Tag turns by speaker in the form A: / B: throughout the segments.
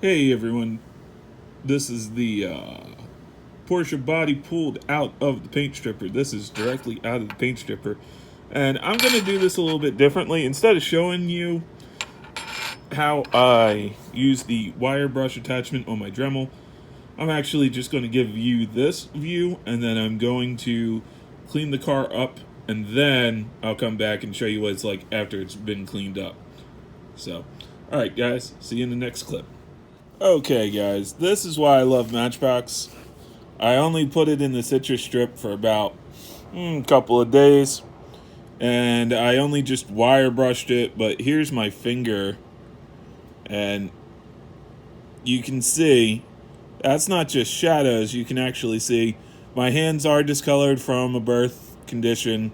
A: Hey everyone, this is the Porsche body pulled out of the paint stripper. This is directly out of the paint stripper. And I'm going to do this a little bit differently. Instead of showing you how I use the wire brush attachment on my Dremel, I'm actually just going to give you this view, and then I'm going to clean the car up, and then I'll come back and show you what it's like after it's been cleaned up. So, alright guys, see you in the next clip. Okay guys, this is why I love Matchbox. I only put it in the citrus strip for about a couple of days, and I only just wire brushed it, but here's my finger, and you can see that's not just shadows. You can actually see my hands are discolored from a birth condition.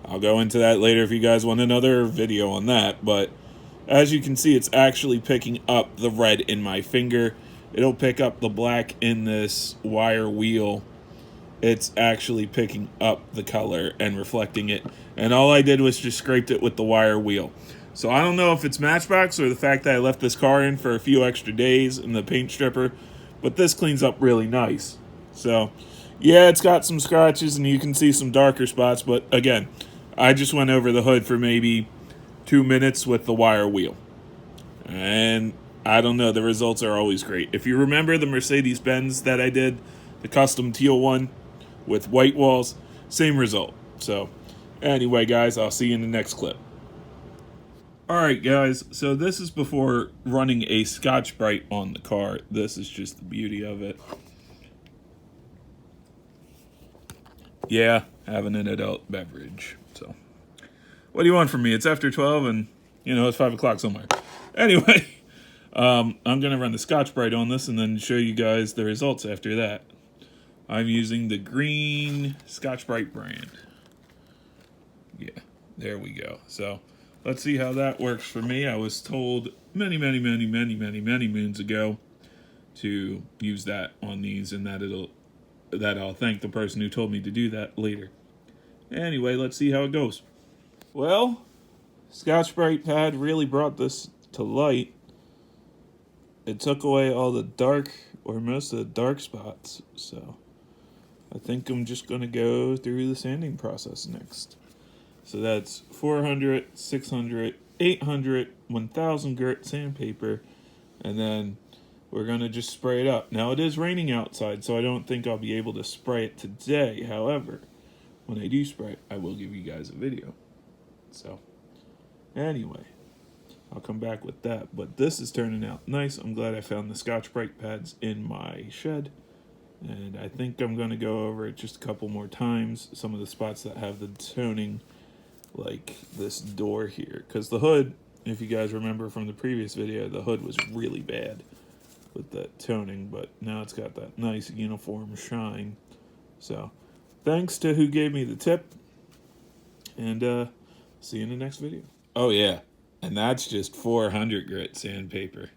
A: I'll go into that later if you guys want another video on that, but as you can see, it's actually picking up the red in my finger. It'll pick up the black in this wire wheel. It's actually picking up the color and reflecting it. And all I did was just scraped it with the wire wheel. So I don't know if it's Matchbox or the fact that I left this car in for a few extra days in the paint stripper, but this cleans up really nice. So yeah, it's got some scratches and you can see some darker spots, but again, I just went over the hood for maybe 2 minutes with the wire wheel. And I don't know, the results are always great. If you remember the Mercedes-Benz that I did, the custom teal one with white walls, same result. So anyway, guys, I'll see you in the next clip. Alright guys, so this is before running a Scotchbrite on the car. This is just the beauty of it. Yeah, having an adult beverage. So what do you want from me? It's after 12 and, it's 5 o'clock somewhere. Anyway, I'm going to run the Scotchbrite on this and then show you guys the results after that. I'm using the green Scotchbrite brand. Yeah, there we go. So let's see how that works for me. I was told many moons ago to use that on these, and that I'll thank the person who told me to do that later. Anyway, let's see how it goes. Well, Scotchbrite pad really brought this to light. It took away all the dark, or most of the dark spots, so I think I'm just going to go through the sanding process next. So that's 400, 600, 800, 1000 grit sandpaper, and then we're going to just spray it up. Now it is raining outside, so I don't think I'll be able to spray it today. However, when I do spray it, I will give you guys a video. So anyway, I'll come back with that. But this is turning out nice. I'm glad I found the Scotchbrite pads in my shed. And I think I'm going to go over it just a couple more times. Some of the spots that have the toning, like this door here. Because the hood, if you guys remember from the previous video, the hood was really bad with that toning. But now it's got that nice uniform shine. So thanks to who gave me the tip. And see you in the next video. Oh yeah, and that's just 400 grit sandpaper.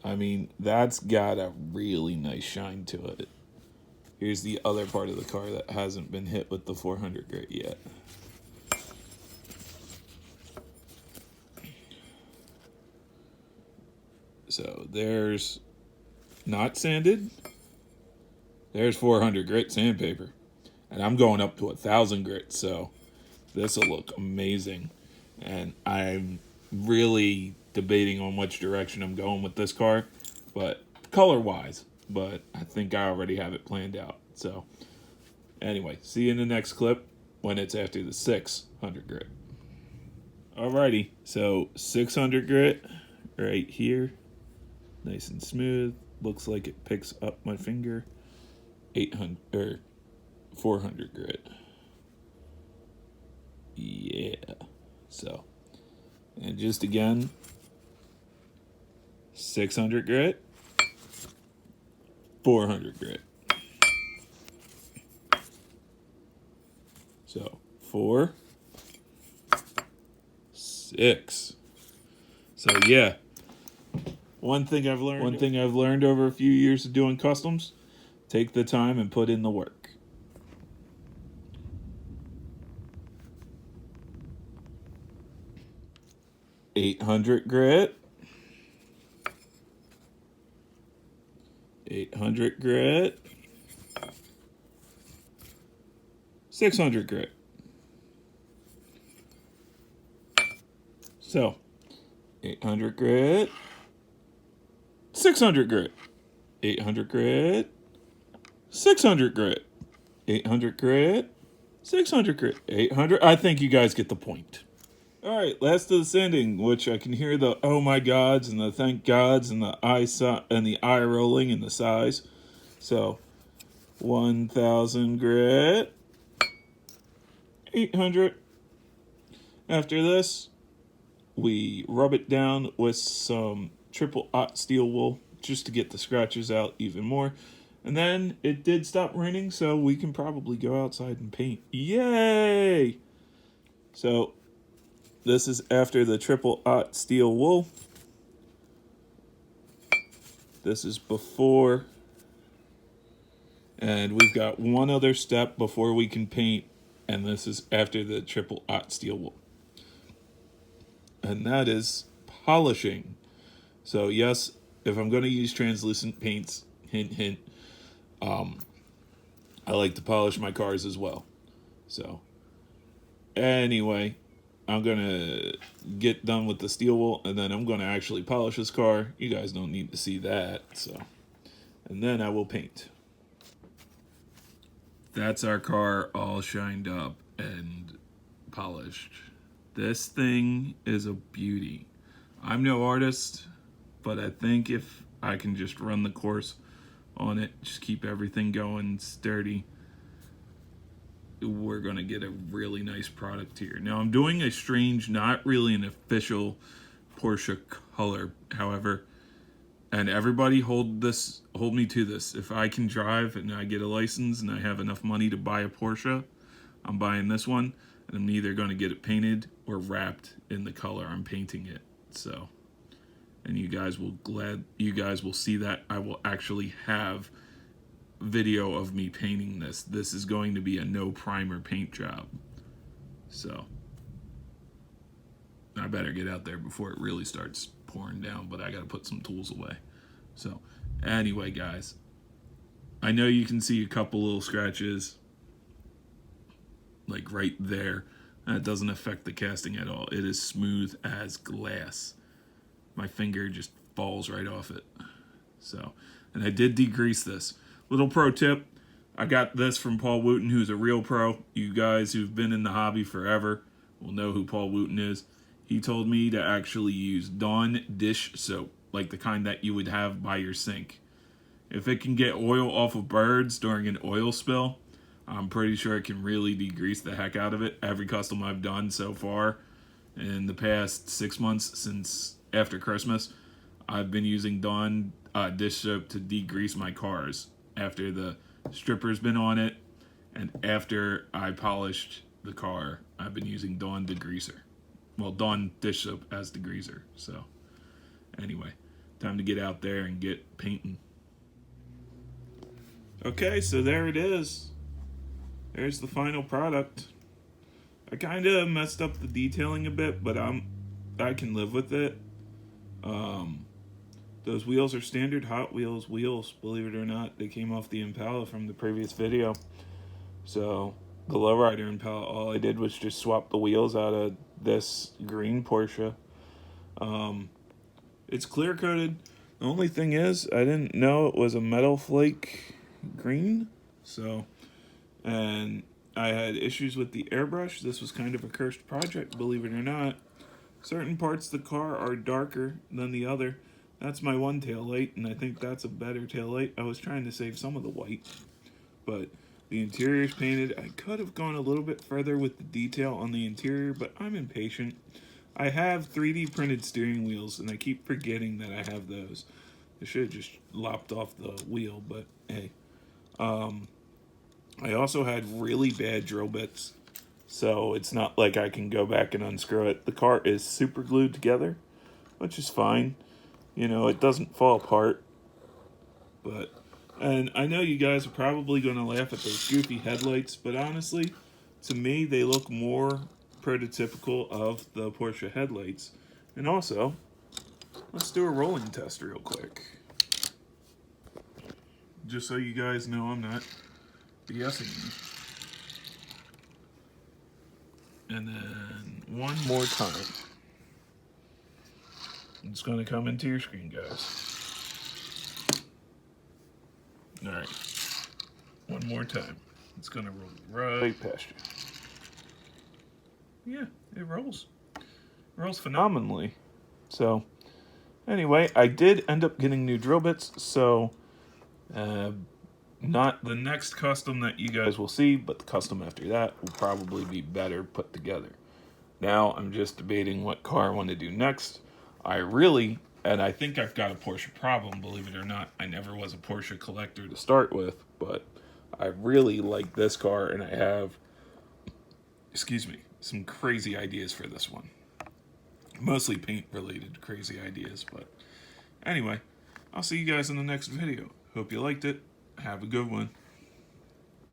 A: I mean, that's got a really nice shine to it. Here's the other part of the car that hasn't been hit with the 400 grit yet. So there's not sanded. There's 400 grit sandpaper. And I'm going up to 1000 grit, so this will look amazing. And I'm really debating on which direction I'm going with this car, but color-wise. But I think I already have it planned out. So anyway, see you in the next clip when it's after the 600 grit. Alrighty, so 600 grit right here. Nice and smooth. Looks like it picks up my finger. 800 or 400 grit. Yeah. So, and just again, 600 grit, 400 grit. So 4, 6. So yeah. One thing I've learned over a few years of doing customs, take the time and put in the work. 800 grit, 800 grit, 600 grit. So, 800 grit, 600 grit, 800 grit, 600 grit, 800 grit, 600 grit, 800. I think you guys get the point. All right, last of the sending, which I can hear the oh my gods and the thank gods and the eye rolling and the sighs. So, 1,000 grit, 800. After this, we rub it down with some triple aught steel wool just to get the scratches out even more. And then it did stop raining, so we can probably go outside and paint. Yay! So this is after the triple aught steel wool. This is before. And we've got one other step before we can paint. And this is after the triple aught steel wool. And that is polishing. So yes, if I'm going to use translucent paints, hint, hint, I like to polish my cars as well. So anyway, I'm going to get done with the steel wool, and then I'm going to actually polish this car. You guys don't need to see that. So, and then I will paint. That's our car all shined up and polished. This thing is a beauty. I'm no artist, but I think if I can just run the course on it, just keep everything going sturdy, we're going to get a really nice product here. Now I'm doing a strange, not really an official Porsche color, however, and everybody hold me to this. If I can drive and I get a license and I have enough money to buy a Porsche, I'm buying this one, and I'm either going to get it painted or wrapped in the color I'm painting it. So, and you guys will see that I will actually have video of me painting this. This is going to be a no primer paint job. So, I better get out there before it really starts pouring down, but I got to put some tools away. So, anyway, guys, I know you can see a couple little scratches like right there. That doesn't affect the casting at all. It is smooth as glass. My finger just falls right off it. So, and I did degrease this. Little pro tip, I got this from Paul Wooten, who's a real pro. You guys who've been in the hobby forever will know who Paul Wooten is. He told me to actually use Dawn dish soap, like the kind that you would have by your sink. If it can get oil off of birds during an oil spill, I'm pretty sure it can really degrease the heck out of it. Every custom I've done so far in the past 6 months since after Christmas, I've been using Dawn dish soap to degrease my cars after the stripper's been on it, and after I polished the car, I've been using Dawn degreaser. Well, Dawn dish soap as degreaser. So, anyway, time to get out there and get painting. Okay, so there it is. There's the final product. I kind of messed up the detailing a bit, but I can live with it. Those wheels are standard Hot Wheels wheels, believe it or not. They came off the Impala from the previous video. So, the lowrider Impala, all I did was just swap the wheels out of this green Porsche. It's clear coated. The only thing is, I didn't know it was a metal flake green. So, and I had issues with the airbrush. This was kind of a cursed project, believe it or not. Certain parts of the car are darker than the other. That's my one taillight, and I think that's a better taillight. I was trying to save some of the white, but the interior's painted. I could have gone a little bit further with the detail on the interior, but I'm impatient. I have 3D printed steering wheels, and I keep forgetting that I have those. I should have just lopped off the wheel, but hey. I also had really bad drill bits, so it's not like I can go back and unscrew it. The car is super glued together, which is fine. You know, it doesn't fall apart. But, and I know you guys are probably going to laugh at those goofy headlights, but honestly, to me, they look more prototypical of the Porsche headlights. And also, let's do a rolling test real quick. Just so you guys know I'm not BSing you. And then one more time. It's going to come into your screen, guys. Alright. One more time. It's going to roll right past you. Yeah, it rolls. It rolls phenomenally. So, anyway, I did end up getting new drill bits, so not the next custom that you guys will see, but the custom after that will probably be better put together. Now I'm just debating what car I want to do next. And I think I've got a Porsche problem, believe it or not. I never was a Porsche collector to start with, but I really like this car, and I have, some crazy ideas for this one. Mostly paint-related crazy ideas, but anyway, I'll see you guys in the next video. Hope you liked it. Have a good one.